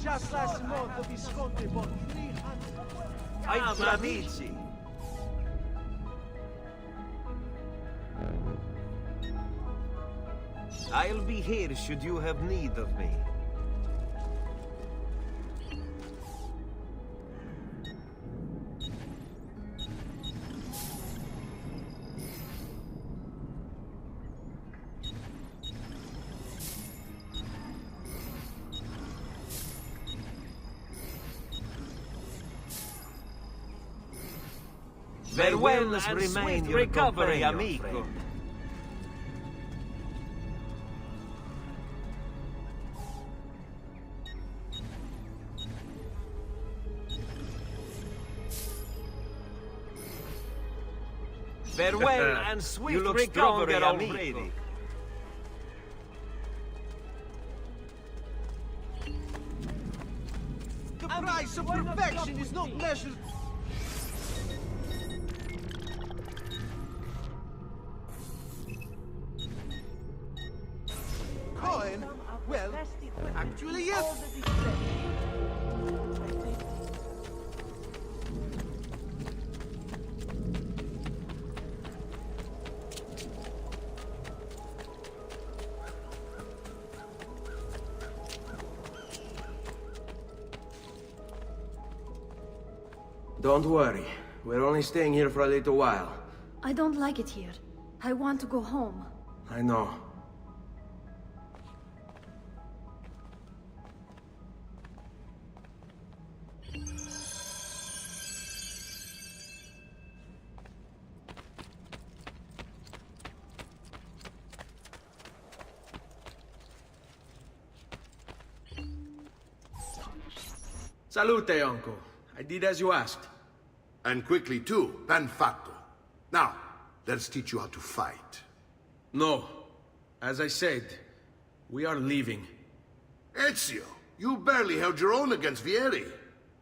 Just last month, the Visconti bought 300... Amici. I'll be here should you have need of me. Farewell and remain your recovery, amico. Farewell and swift you look recovery, amico. The price of perfection is not measured... Coin? Well, actually, yes. Don't worry. We're only staying here for a little while. I don't like it here. I want to go home. I know. Salute, uncle. I did as you asked. And quickly too, ben fatto. Now, let's teach you how to fight. No. As I said, we are leaving. Ezio, you barely held your own against Vieri.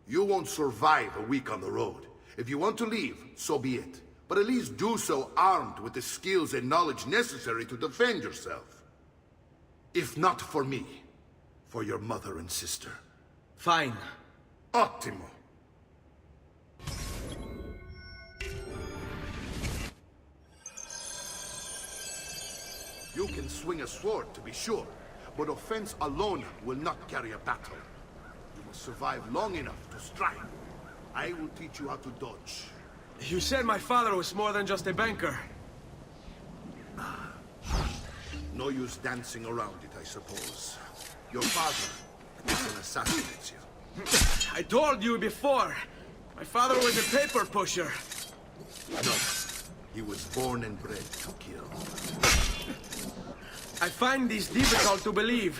You won't survive a week on the road. If you want to leave, so be it. But at least do so armed with the skills and knowledge necessary to defend yourself. If not for me, for your mother and sister. Fine. Ottimo. You can swing a sword, to be sure, but offense alone will not carry a battle. You must survive long enough to strike. I will teach you how to dodge. You said my father was more than just a banker. No use dancing around it, I suppose. Your father is an assassin, Ezio. I told you before. My father was a paper pusher. No, he was born and bred to kill. I find this difficult to believe.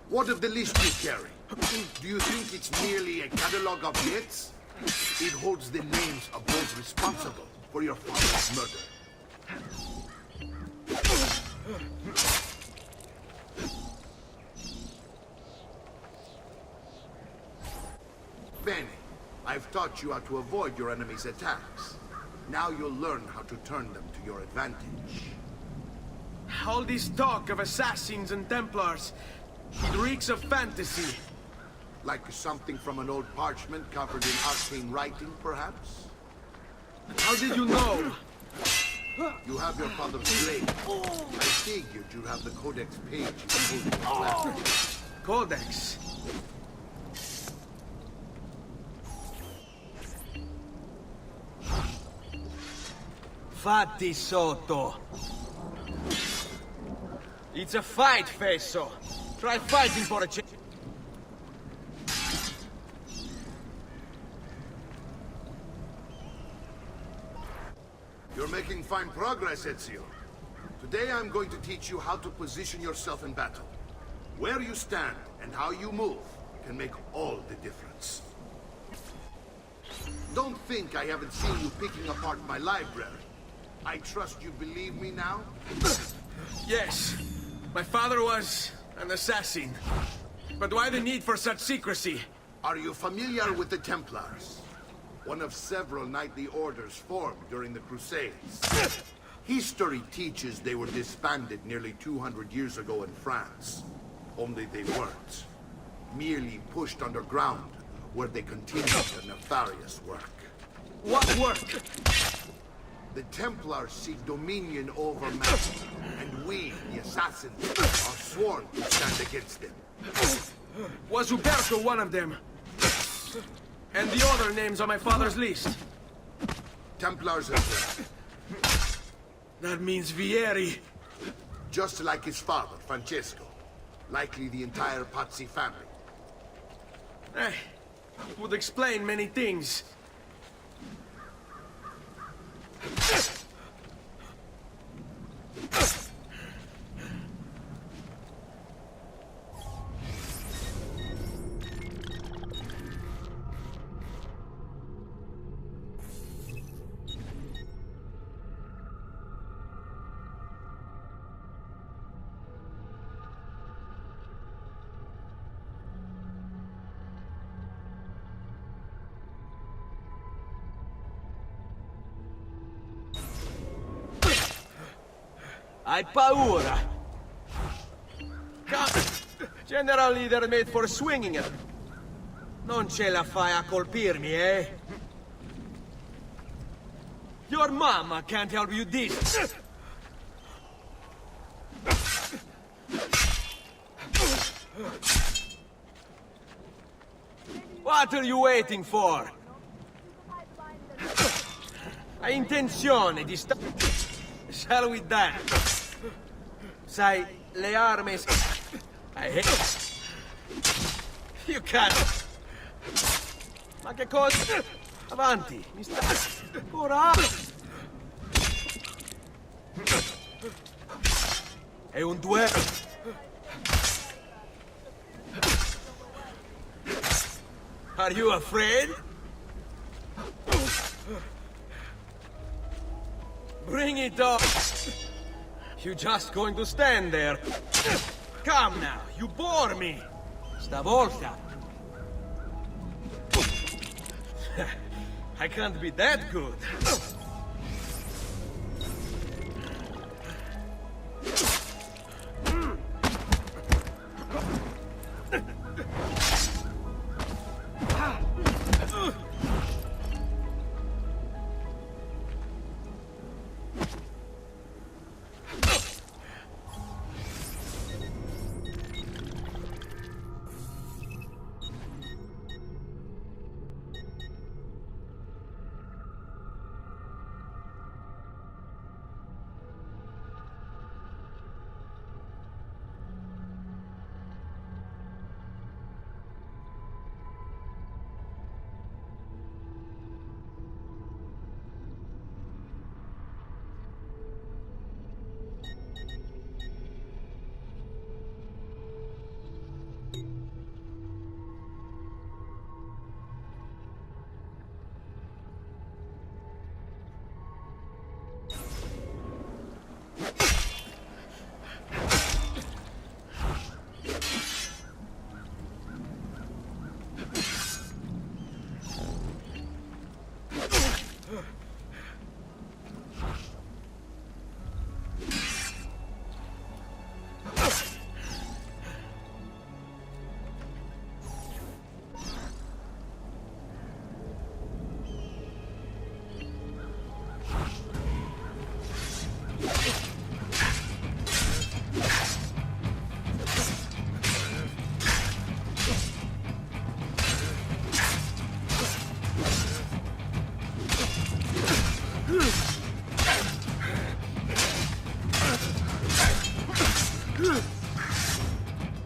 What of the list you carry? Do you think it's merely a catalog of hits? It holds the names of those responsible for your father's murder. Bene, I've taught you how to avoid your enemy's attacks. Now you'll learn how to turn them to your advantage. All this talk of assassins and Templars, it reeks of fantasy. Like something from an old parchment covered in arcane writing, perhaps? How did you know? You have your father's blade. I figured you'd have the codex page you can hold in your lap. Codex? Fatti sotto. It's a fight, Fesso. Try fighting for a change. You're making fine progress, Ezio. Today I'm going to teach you how to position yourself in battle. Where you stand and how you move can make all the difference. Don't think I haven't seen you picking apart my library. I trust you believe me now? Yes. My father was an assassin. But why the need for such secrecy? Are you familiar with the Templars? One of several knightly orders formed during the Crusades. History teaches they were disbanded nearly 200 years ago in France. Only they weren't. merely pushed underground, where they continue their nefarious work. What work? The Templars seek dominion over man, and we, the assassins, are sworn to stand against them. Was Uberto one of them? And the other names on my father's list? Templars as well. That means Vieri. Just like his father, Francesco. Likely the entire Pazzi family. It would explain many things. Hai paura? General leader made for swinging it. Non ce la fai a colpirmi, eh? Your mama can't help you this. What are you waiting for? Hai intenzione di Shall we dance? Sai, le armi... I hate... You can't... Ma che cosa? Avanti, mi sta... Ora... È un duello. Are you afraid? Bring it on! You just going to stand there? Come now, you bore me! Stavolta! I can't be that good.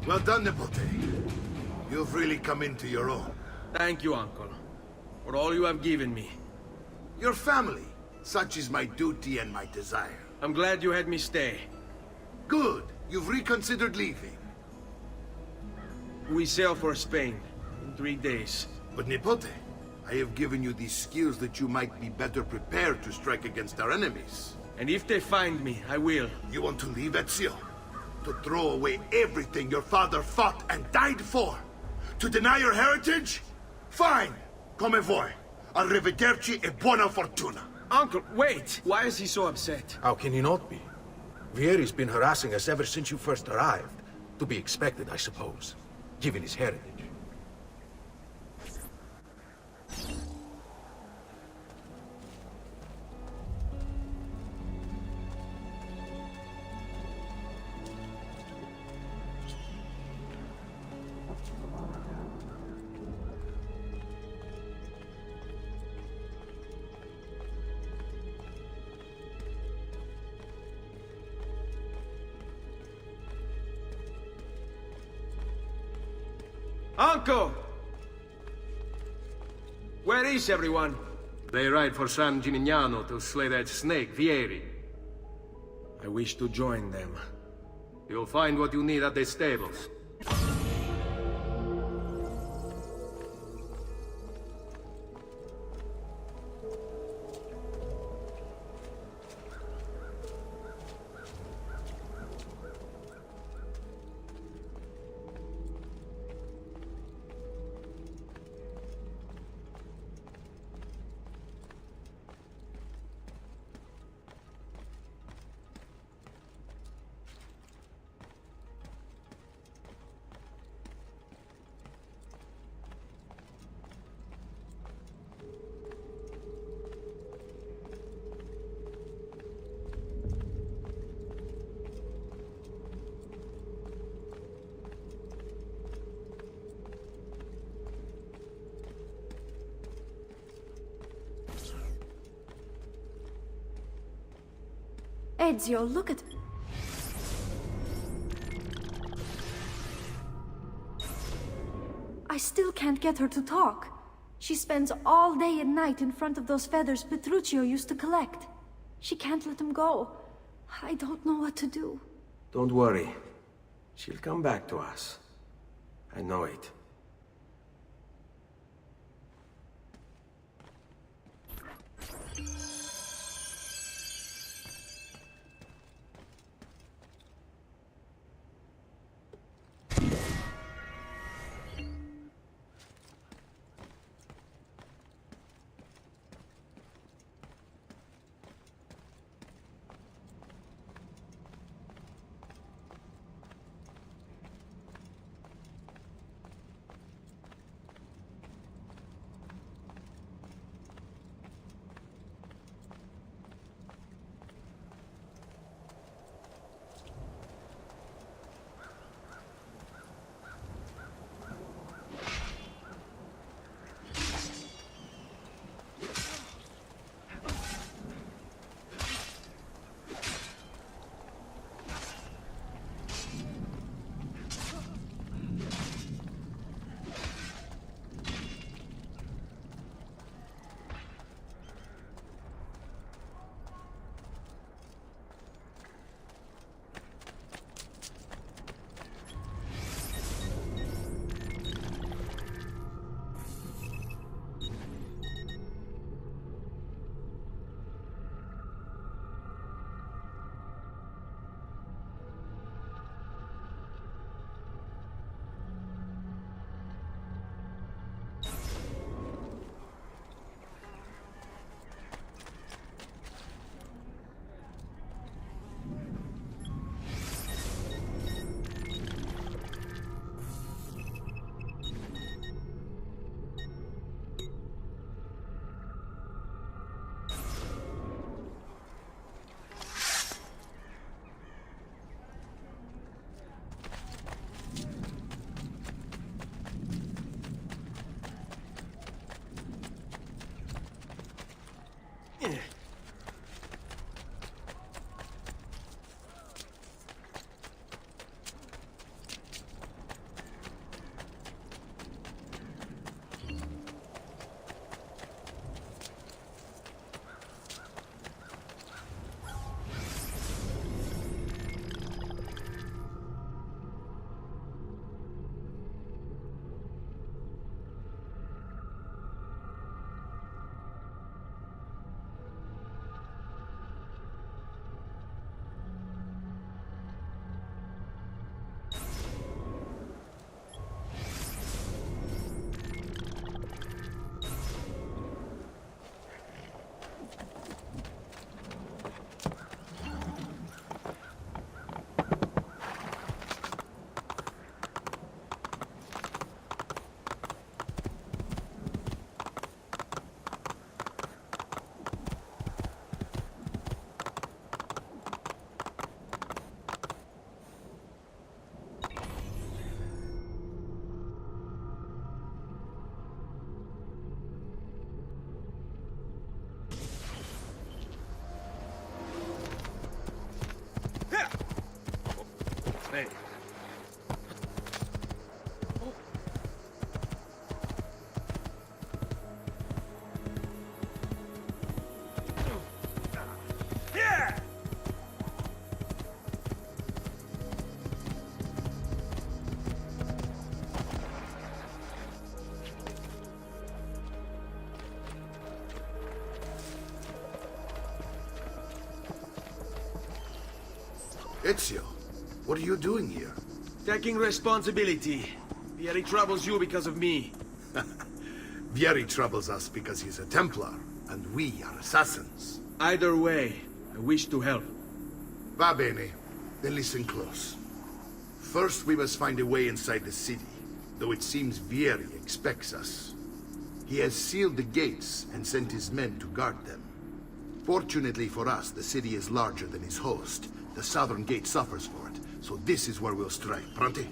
Well done, Nipote. You've really come into your own. Thank you, Uncle, for all you have given me. Your family. Such is my duty and my desire. I'm glad you had me stay. Good. You've reconsidered leaving. We sail for Spain in 3 days. But Nipote, I have given you these skills that you might be better prepared to strike against our enemies. And if they find me, I will. You want to leave Ezio? To throw away everything your father fought and died for? To deny your heritage? Fine. Come vuoi. Arrivederci e buona fortuna. Uncle, wait! Why is he so upset? How can he not be? Vieri's been harassing us ever since you first arrived. To be expected, I suppose, given his heritage. Uncle! Where is everyone? They ride for San Gimignano to slay that snake, Vieri. I wish to join them. You'll find what you need at the stables. Ezio, look at... I still can't get her to talk. She spends all day and night in front of those feathers Petruchio used to collect. She can't let them go. I don't know what to do. Don't worry. She'll come back to us. I know it. Ezio, what are you doing here? Taking responsibility. Vieri troubles you because of me. Vieri troubles us because he's a Templar, and we are assassins. Either way, I wish to help. Va bene. Then listen close. First, we must find a way inside the city, though it seems Vieri expects us. He has sealed the gates and sent his men to guard them. Fortunately for us, the city is larger than his host. The southern gate suffers for it, so this is where we'll strike. Pronti?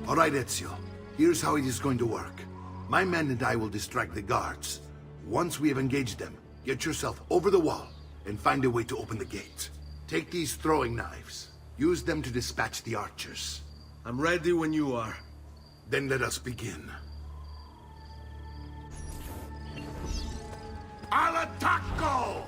All right, Ezio. Here's how it is going to work. My men and I will distract the guards. Once we have engaged them, get yourself over the wall and find a way to open the gate. Take these throwing knives. Use them to dispatch the archers. I'm ready when you are. Then let us begin. Al attacco!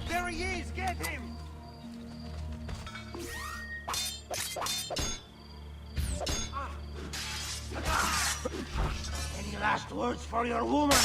There he is! Get him! Any last words for your woman?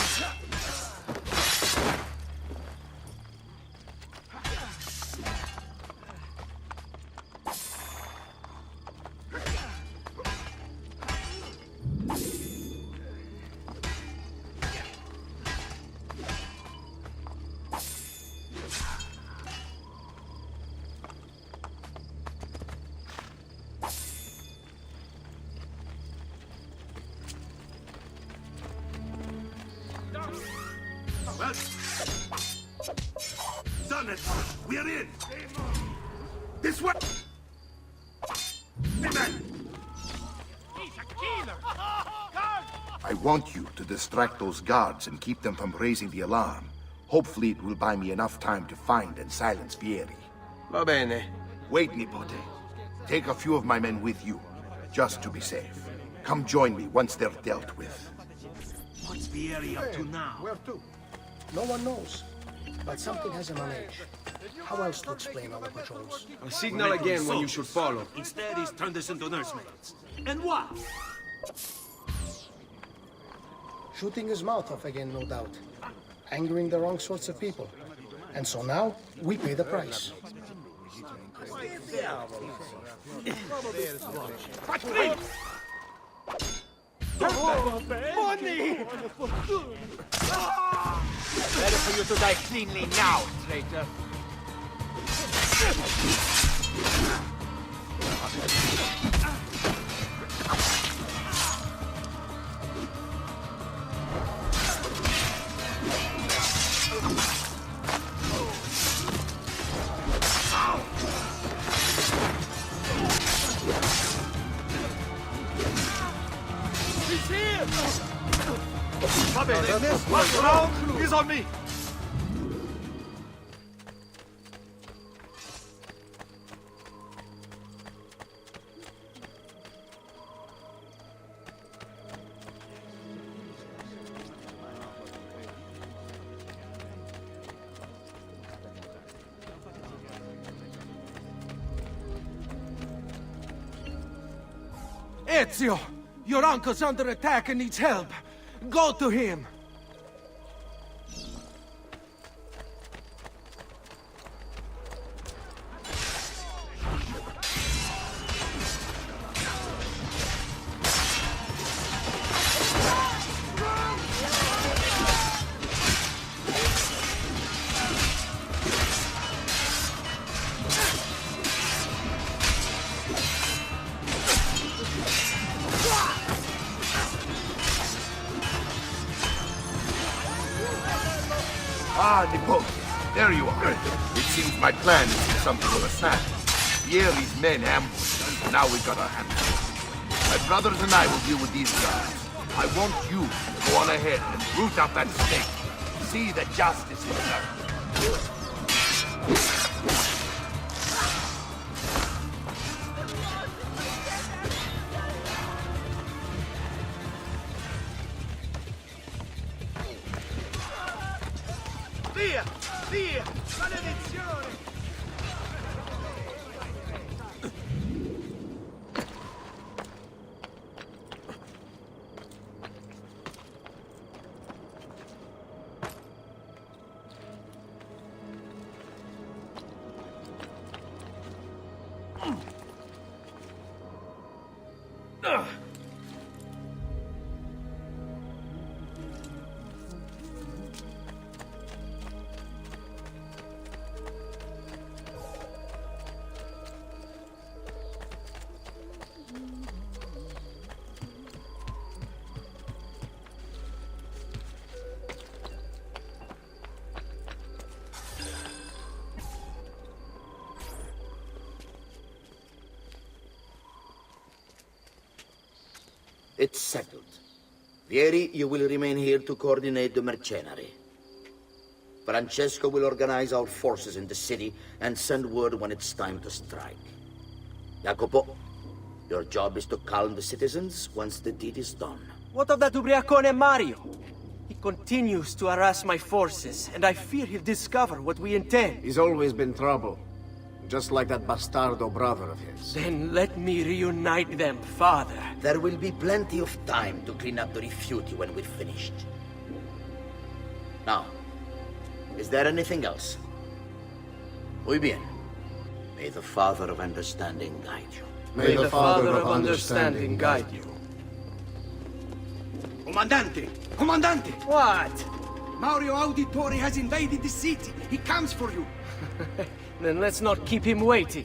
Well, done it. We're in. This way. Amen. I want you to distract those guards and keep them from raising the alarm. Hopefully it will buy me enough time to find and silence Vieri. Va bene. Wait, Nipote. Take a few of my men with you, just to be safe. Come join me once they're dealt with. What's Vieri up to now? Where to? No one knows. But something has him on edge. How else to explain all the patrols? I'll signal again when you should follow. Instead, he's turned us into nursemaids. And what? Shooting his mouth off again, no doubt. Angering the wrong sorts of people. And so now, we pay the price. Money! Better for you to die cleanly now, traitor. He's here! This last round is on me! Ezio! Your uncle's under attack and needs help. Go to him! Ah, Nipote, there you are. It seems my plan is something of a snap. Vieri's men ambushed us. Now we've got our hands full. My brothers and I will deal with these guys. I want you to go on ahead and root out that snake. See that justice is done. Via! Via! Maledizione! It's settled. Vieri, you will remain here to coordinate the mercenary. Francesco will organize our forces in the city and send word when it's time to strike. Jacopo, your job is to calm the citizens once the deed is done. What of that Ubriacone Mario? He continues to harass my forces, and I fear he'll discover what we intend. He's always been trouble. Just like that bastardo brother of his. Then let me reunite them, father. There will be plenty of time to clean up the rifiuti when we're finished. Now, is there anything else? Muy bien. May the Father of Understanding guide you. May the Father of Understanding guide you. Comandante! Comandante! What? Mario Auditore has invaded the city. He comes for you. Then let's not keep him waiting.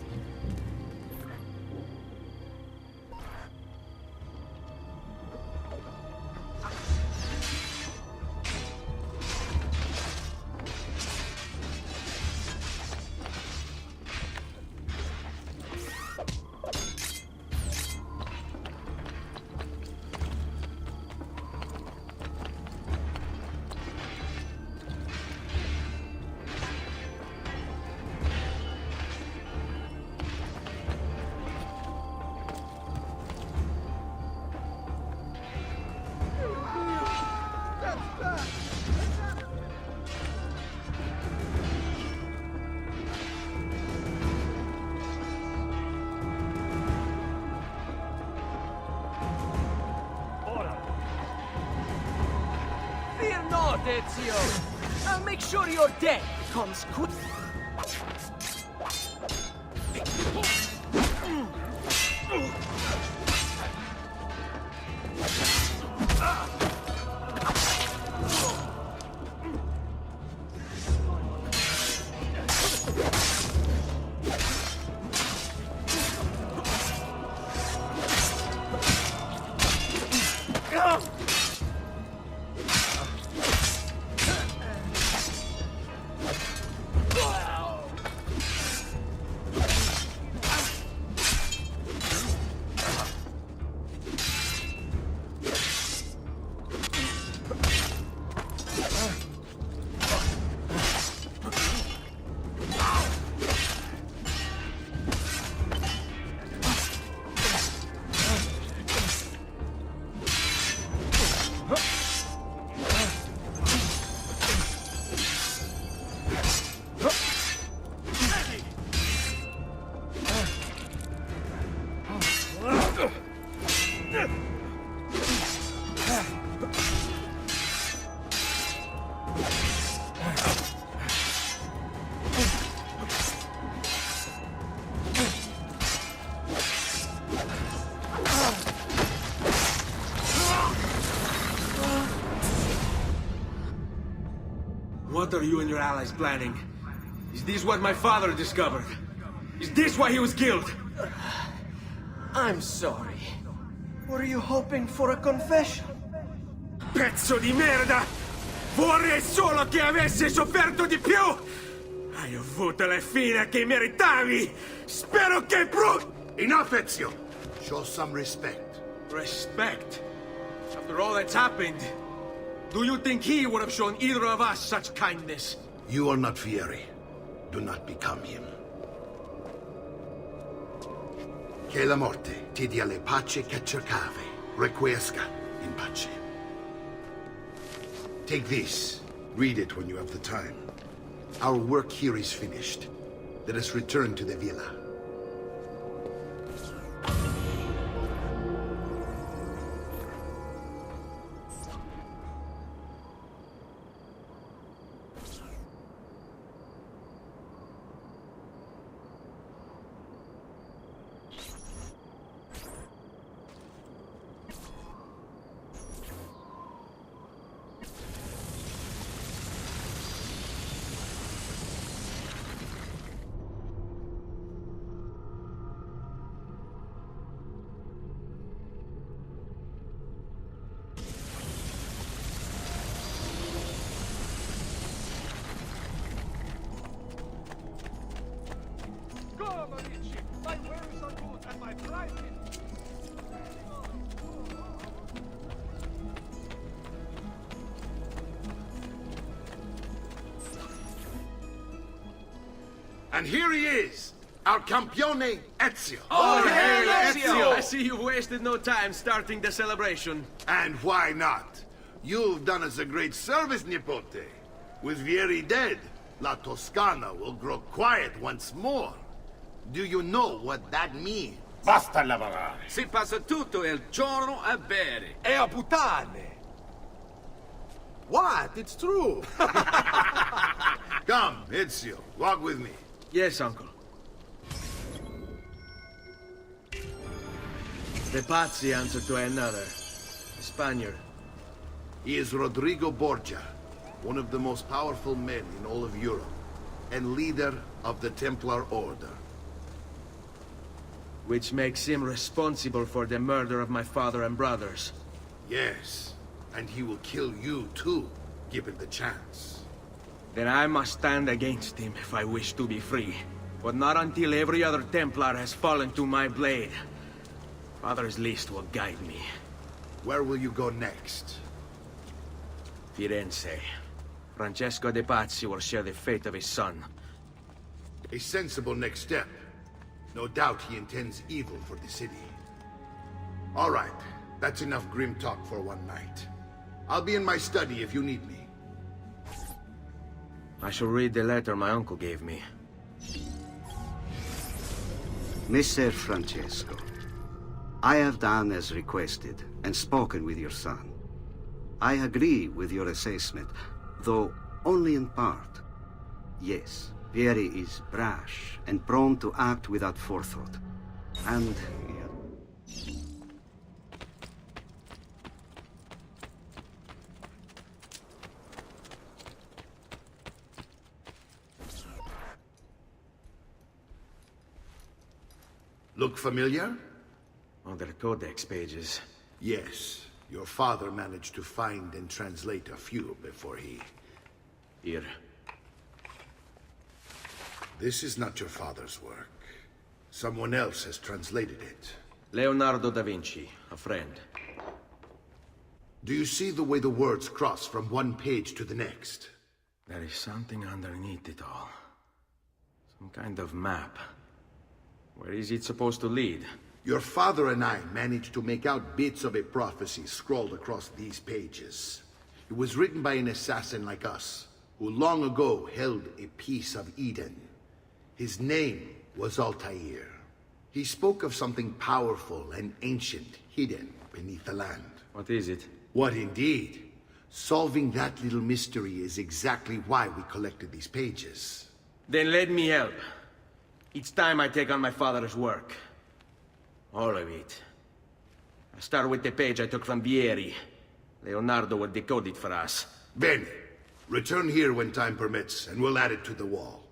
Fear not, Ezio! I'll make sure your death comes quick. What are you and your allies planning? Is this what my father discovered? Is this why he was killed? I'm sorry. Were you hoping for a confession? Pezzo di merda! Vorrei solo che avessi sofferto di più! Hai avuto la fine che meritavi! Spero che Enough, Ezio! Show some respect. Respect? After all that's happened, do you think he would have shown either of us such kindness? You are not Vieri. Do not become him. Che la morte ti dia le pace che cercavi. Requiesca in pace. Take this. Read it when you have the time. Our work here is finished. Let us return to the villa. And here he is, our campione Ezio. Oh, hey, Ezio! I see you've wasted no time starting the celebration. And why not? You've done us a great service, Nipote. With Vieri dead, La Toscana will grow quiet once more. Do you know what that means? Basta lavorare. Si passa tutto il giorno a bere. E a puttane! What? It's true. Come, Ezio, walk with me. Yes, uncle. The Pazzi answer to another. A Spaniard. He is Rodrigo Borgia, one of the most powerful men in all of Europe, and leader of the Templar Order. Which makes him responsible for the murder of my father and brothers. Yes, and he will kill you too, given the chance. Then I must stand against him if I wish to be free. But not until every other Templar has fallen to my blade. Father's list will guide me. Where will you go next? Firenze. Francesco de' Pazzi will share the fate of his son. A sensible next step. No doubt he intends evil for the city. All right, that's enough grim talk for one night. I'll be in my study if you need me. I shall read the letter my uncle gave me. Messer Francesco, I have done as requested and spoken with your son. I agree with your assessment, though only in part. Yes, Vieri is brash and prone to act without forethought. And look familiar? On their codex pages. Yes. Your father managed to find and translate a few before he... Here. This is not your father's work. Someone else has translated it. Leonardo da Vinci, a friend. Do you see the way the words cross from one page to the next? There is something underneath it all. Some kind of map. Where is it supposed to lead? Your father and I managed to make out bits of a prophecy scrawled across these pages. It was written by an assassin like us, who long ago held a piece of Eden. His name was Altair. He spoke of something powerful and ancient hidden beneath the land. What is it? What indeed? Solving that little mystery is exactly why we collected these pages. Then let me help. It's time I take on my father's work. All of it. I'll start with the page I took from Vieri. Leonardo will decode it for us. Bene. Return here when time permits, and we'll add it to the wall.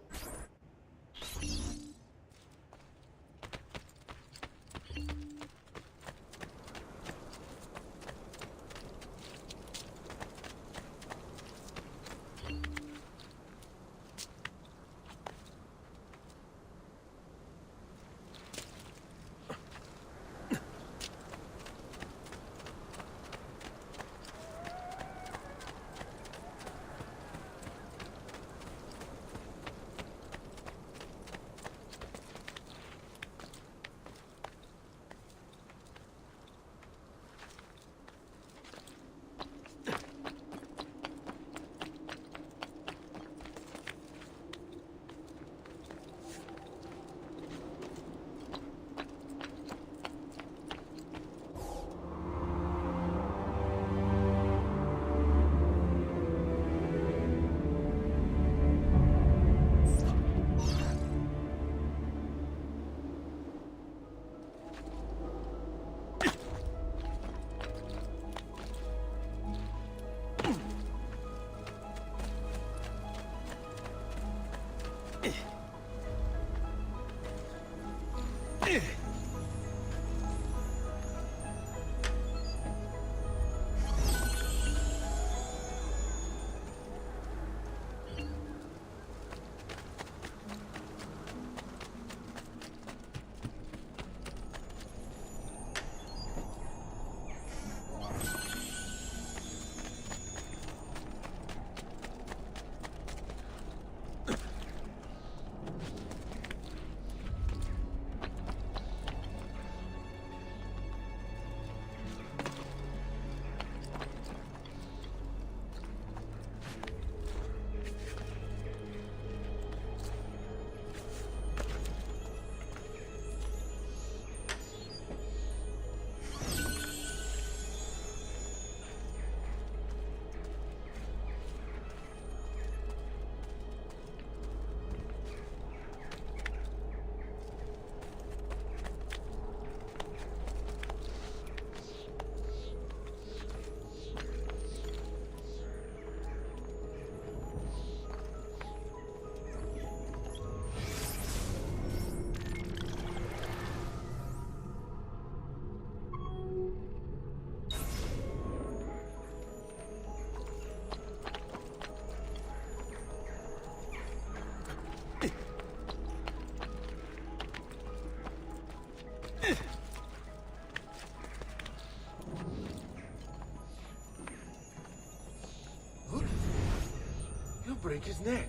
You'll break his neck.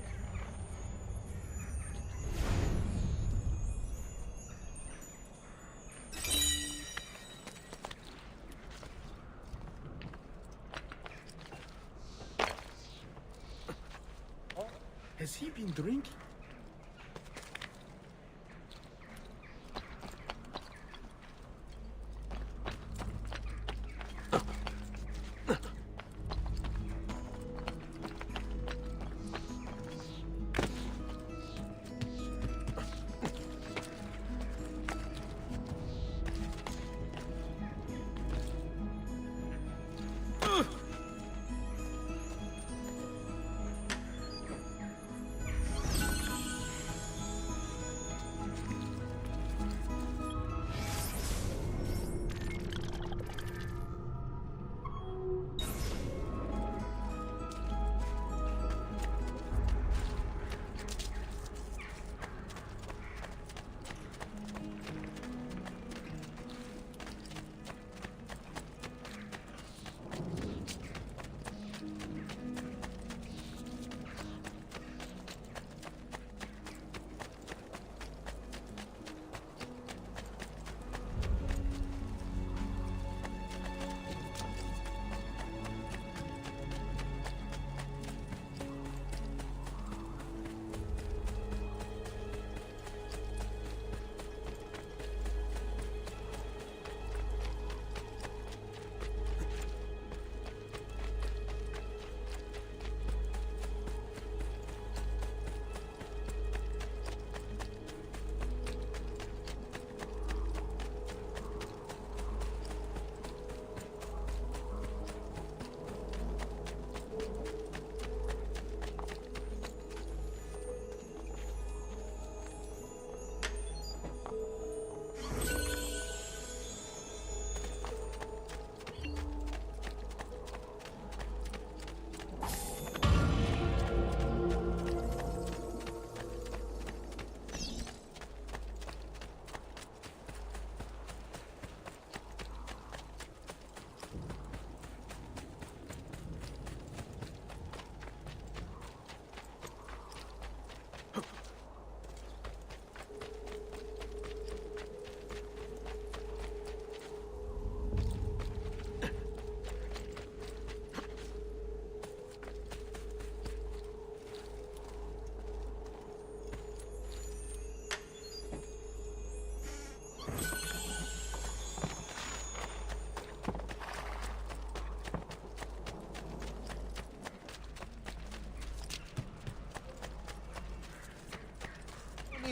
Has he been drinking?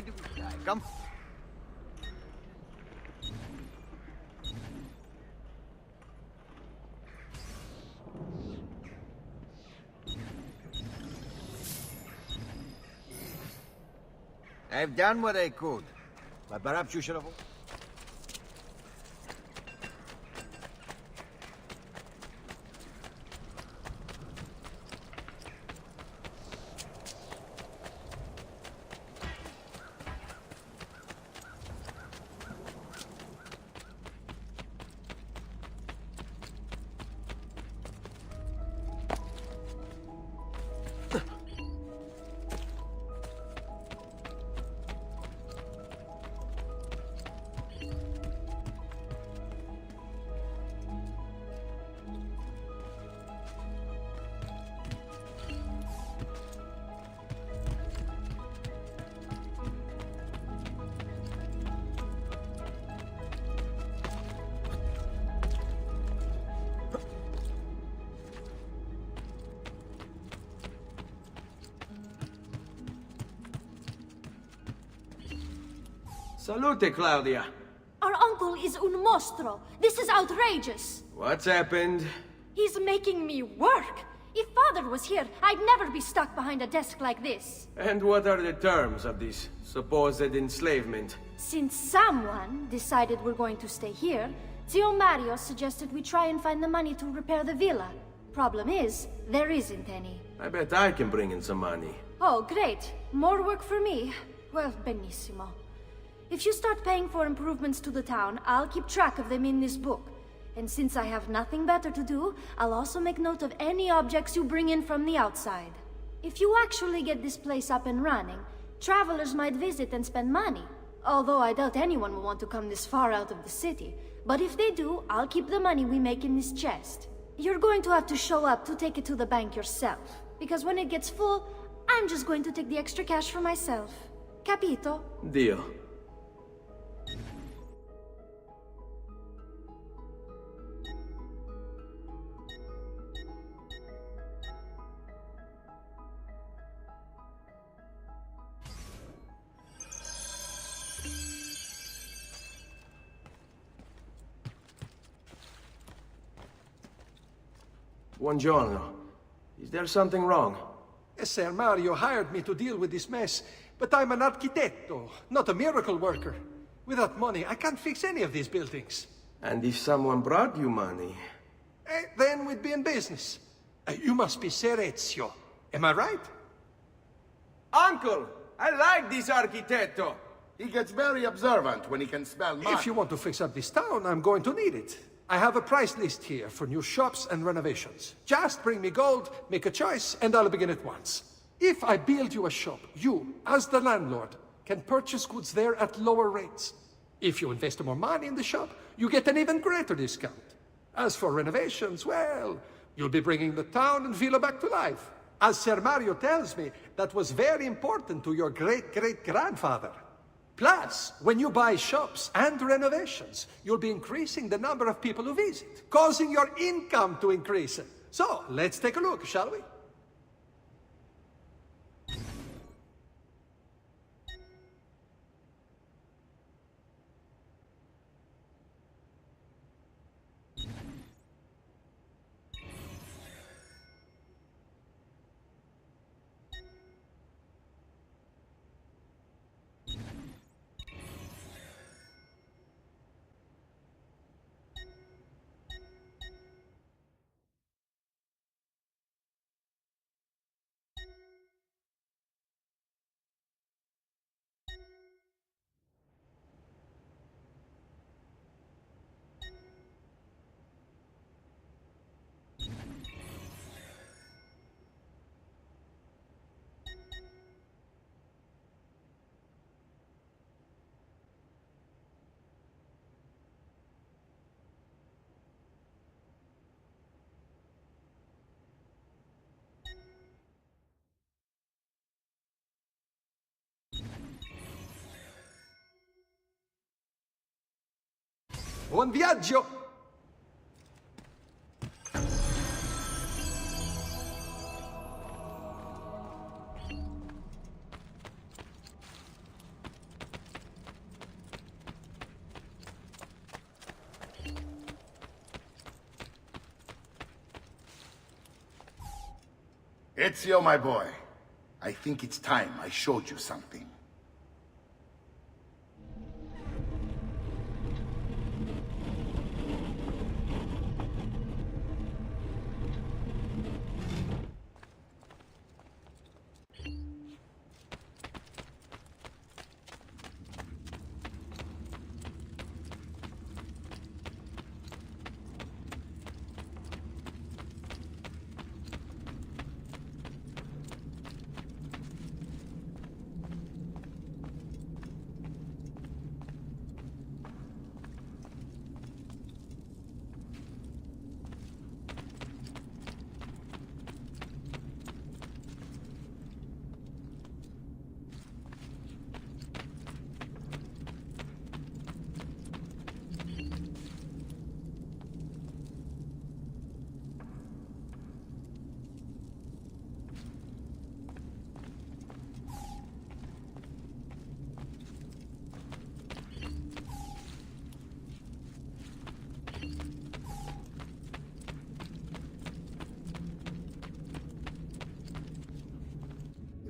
need we try? Come. I've done what I could, but perhaps you should have... Salute, Claudia. Our uncle is un mostro. This is outrageous. What's happened? He's making me work. If Father was here, I'd never be stuck behind a desk like this. And what are the terms of this supposed enslavement? Since someone decided we're going to stay here, Zio Mario suggested we try and find the money to repair the villa. Problem is, there isn't any. I bet I can bring in some money. Oh, great. More work for me. Well, benissimo. If you start paying for improvements to the town, I'll keep track of them in this book. And since I have nothing better to do, I'll also make note of any objects you bring in from the outside. If you actually get this place up and running, travelers might visit and spend money. Although I doubt anyone will want to come this far out of the city. But if they do, I'll keep the money we make in this chest. You're going to have to show up to take it to the bank yourself. Because when it gets full, I'm just going to take the extra cash for myself. Capito? Deal. Buongiorno. Is there something wrong? Ser Mario hired me to deal with this mess, but I'm an architetto, not a miracle worker. Without money, I can't fix any of these buildings. And if someone brought you money? Then we'd be in business. You must be Ser Ezio. Am I right? Uncle! I like this architetto! He gets very observant when he can smell money. If you want to fix up this town, I'm going to need it. I have a price list here for new shops and renovations. Just bring me gold, make a choice, and I'll begin at once. If I build you a shop, you, as the landlord, can purchase goods there at lower rates. If you invest more money in the shop, you get an even greater discount. As for renovations, well, you'll be bringing the town and villa back to life. As Ser Mario tells me, that was very important to your great-great-grandfather. Plus, when you buy shops and renovations, you'll be increasing the number of people who visit, causing your income to increase. So, let's take a look, shall we? Buon viaggio! Ezio, my boy. I think it's time I showed you something.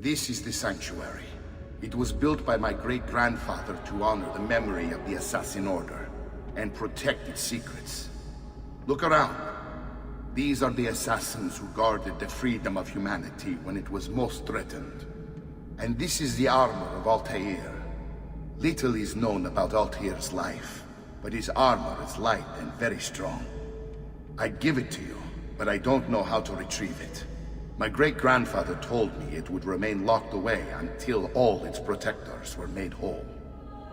This is the sanctuary. It was built by my great-grandfather to honor the memory of the Assassin Order and protect its secrets. Look around. These are the assassins who guarded the freedom of humanity when it was most threatened. And this is the armor of Altair. Little is known about Altair's life, but his armor is light and very strong. I'd give it to you, but I don't know how to retrieve it. My great-grandfather told me it would remain locked away until all its protectors were made whole.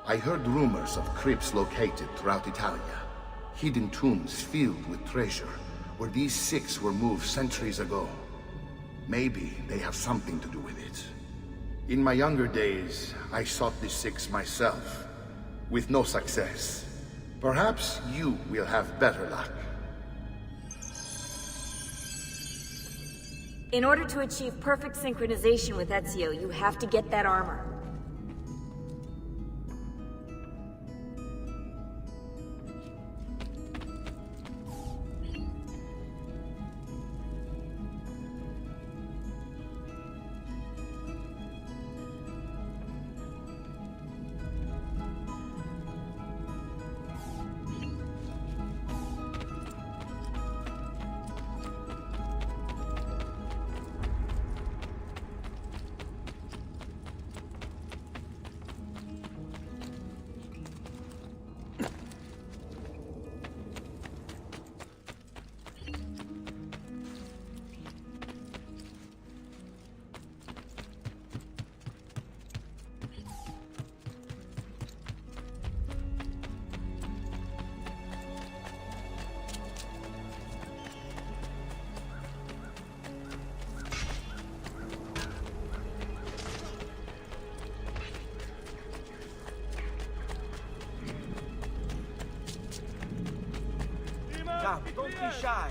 I heard rumors of crypts located throughout Italia, hidden tombs filled with treasure, where these six were moved centuries ago. Maybe they have something to do with it. In my younger days, I sought the six myself, with no success. Perhaps you will have better luck. In order to achieve perfect synchronization with Ezio, you have to get that armor. Come, don't be shy.